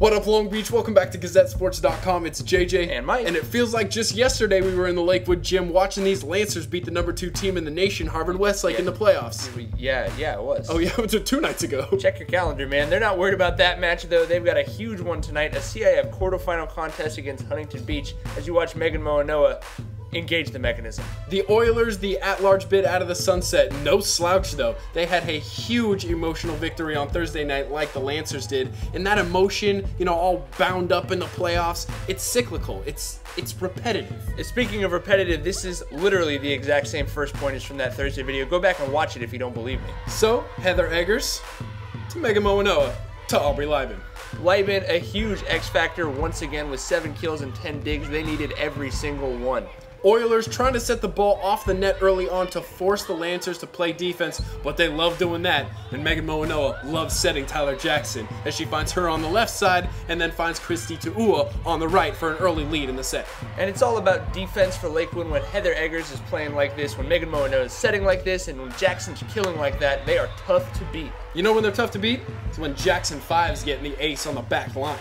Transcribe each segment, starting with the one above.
What up, Long Beach? Welcome back to GazetteSports.com. It's JJ and Mike. And it feels like just yesterday we were in the Lakewood gym watching these Lancers beat the #2 team in the nation, Harvard Westlake, in the playoffs. Yeah, it was. Oh yeah, it was 2 nights ago. Check your calendar, man. They're not worried about that match, though. They've got a huge one tonight, a CIF quarterfinal contest against Huntington Beach, as you watch Megan Moanoa engage the mechanism. The Oilers, the at-large bid out of the sunset. No slouch, though. They had a huge emotional victory on Thursday night like the Lancers did. And that emotion, you know, all bound up in the playoffs, it's cyclical. It's repetitive. Speaking of repetitive, this is literally the exact same first pointers from that Thursday video. Go back and watch it if you don't believe me. So, Heather Eggers to Megan Moanoa to Aubrey Lieben. Lieben, a huge X factor once again with 7 kills and 10 digs. They needed every single one. Oilers trying to set the ball off the net early on to force the Lancers to play defense, but they love doing that. And Megan Moanoa loves setting Tyler Jackson as she finds her on the left side and then finds Christy Tu'ua on the right for an early lead in the set. And it's all about defense for Lakewood when Heather Eggers is playing like this, when Megan Moanoa is setting like this, and when Jackson's killing like that. They are tough to beat. You know when they're tough to beat? It's when Jackson 5's getting the ace on the back line.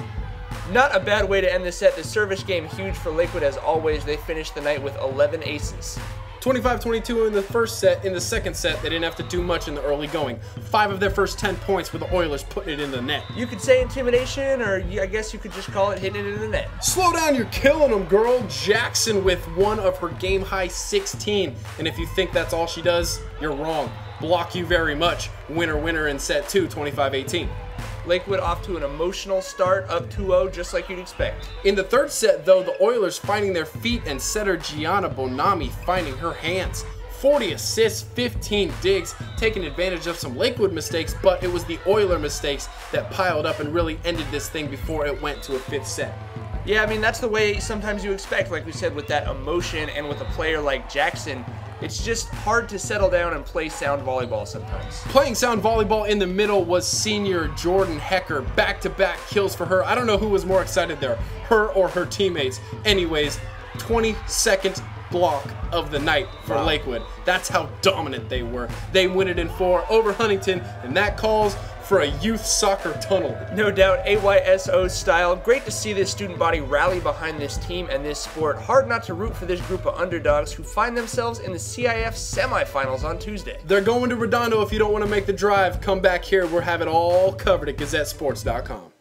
Not a bad way to end the set. The service game huge for Lakewood as always. They finished the night with 11 aces. 25-22 in the first set. In the second set, they didn't have to do much in the early going. 5 of their first 10 points with the Oilers putting it in the net. You could say intimidation, or I guess you could just call it hitting it in the net. Slow down, you're killing them, girl. Jackson with one of her game-high 16. And if you think that's all she does, you're wrong. Block you very much. Winner in set 2, 25-18. Lakewood off to an emotional start, up 2-0, just like you'd expect. In the third set, though, the Oilers finding their feet and setter Gianna Bonami finding her hands. 40 assists, 15 digs, taking advantage of some Lakewood mistakes, but it was the Oiler mistakes that piled up and really ended this thing before it went to a 5th set. Yeah, I mean, that's the way sometimes you expect, like we said, with that emotion and with a player like Jackson. It's just hard to settle down and play sound volleyball sometimes. Playing sound volleyball in the middle was senior Jordan Hecker. Back-to-back kills for her. I don't know who was more excited there, her or her teammates. Anyways, 22nd block of the night for Lakewood. That's how dominant they were. They win it in 4 over Huntington, and that calls for a youth soccer tunnel. No doubt, AYSO style. Great to see this student body rally behind this team and this sport. Hard not to root for this group of underdogs who find themselves in the CIF semifinals on Tuesday. They're going to Redondo. If you don't want to make the drive, come back here. We'll have it all covered at GazetteSports.com.